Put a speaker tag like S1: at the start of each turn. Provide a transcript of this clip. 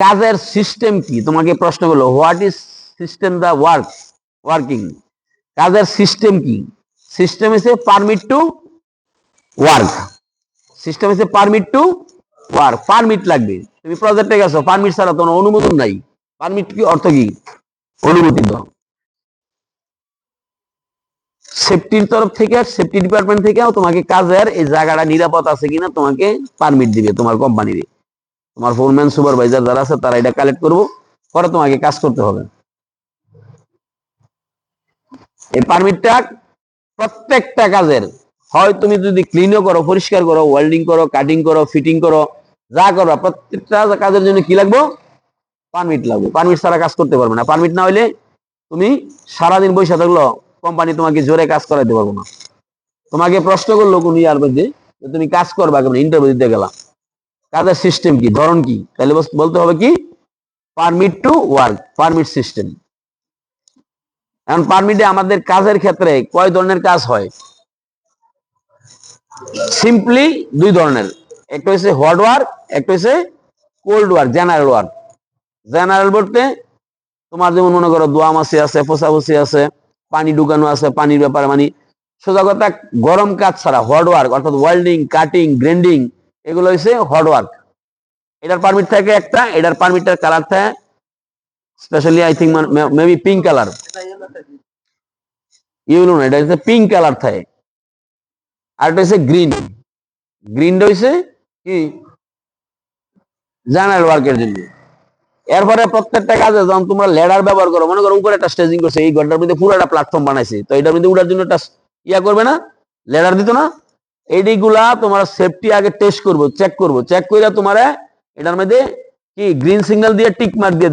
S1: কাজের সিস্টেম কি, তোমাকে প্রশ্ন করলো what is system the working, কাজের সিস্টেম কি? System is a permit to work, system is a permit to work, permit লাগবে। তুমি প্রজেক্টে গেছো, পারমিট ছাড়া তোমার অনুমোদন নাই। পারমিট কি অর্থ কি? অনুমতি দাও। সেফটির তরফ থেকে, সেফটি ডিপার্টমেন্ট থেকেও তোমাকে কাজের এই জায়গাটা নিরাপদ আছে কিনা তোমাকে পারমিট দিবে তোমার কোম্পানির। তোমার ফোরম্যান সুপারভাইজার যারা আছে তারা এটা কালেক্ট করবো, পরে তোমাকে কাজ করতে হবে। এই পারমিটটা প্রত্যেকটা কাজের, হয় তুমি যদি ক্লিনও করো, পরিষ্কার করো, ওয়েল্ডিং করো, কাটিং করো, ফিটিং করো, যা করো, প্রত্যেকটা কাজের জন্য কি লাগবে? পারমিট লাগবে। পারমিট ছাড়া কাজ করতে পারবে না। পারমিট না হইলে তুমি সারাদিন বসে থাকলো, কোম্পানি তোমাকে জোরে কাজ করাইতে পারবো না। তোমাকে প্রশ্ন করলো কোন ইয়ার মধ্যে তুমি কাজ করবা, কেমন ইন্টারভিউ দিতে গেলাম, কাজের সিস্টেম কি, ধরন কি, তাহলে বলতে হবে কি permit to work, permit system. এখন পারমিটে আমাদের কাজের ক্ষেত্রে কয় ধরনের কাজ হয়? সিম্পলি দুই ধরনের, একটা হচ্ছে হট ওয়ার্ক, একটা হচ্ছে cold work, general work. General বলতে তোমার যেমন মনে করো দোয়ামাছি আছে, পোষাপছি আছে, পানি ঢুকানো আছে, পানির ব্যাপারে মানে সোজা কথা গরম কাজ ছাড়া হট ওয়ার্ক অর্থাৎ ওয়েল্ডিং, কাটিং, গ্রেন্ডিং, এগুলো হচ্ছে হট ওয়ার্ক। এটার পারমিট থাকে একটা, এটার পারমিটের কালার থাকে specially I think maybe pink colour, you know না, এটা হচ্ছে পিঙ্ক কালার থাকে। আর এটা হচ্ছে গ্রিন, গ্রিনটা হচ্ছে কি জেনারেল ওয়ার্কের জন্য। এরপরে প্রত্যেকটা কাজে যখন তোমরা লেডার ব্যবহার করো, মনে করো উপরে একটা স্টেজিং করছে, এই ঘরটার মধ্যে পুরো একটা প্ল্যাটফর্ম বানাইছে, তো এটার মধ্যে উঠার জন্য একটা ইয়া করবে না, লেডার দিত না, এইগুলা তোমার সেফটি আগে টেস্ট করবো, চেক করবো, চেক করে তোমার এটার মধ্যে কি গ্রিন সিগন্যাল দিয়ে টিক মার্ক দিয়ে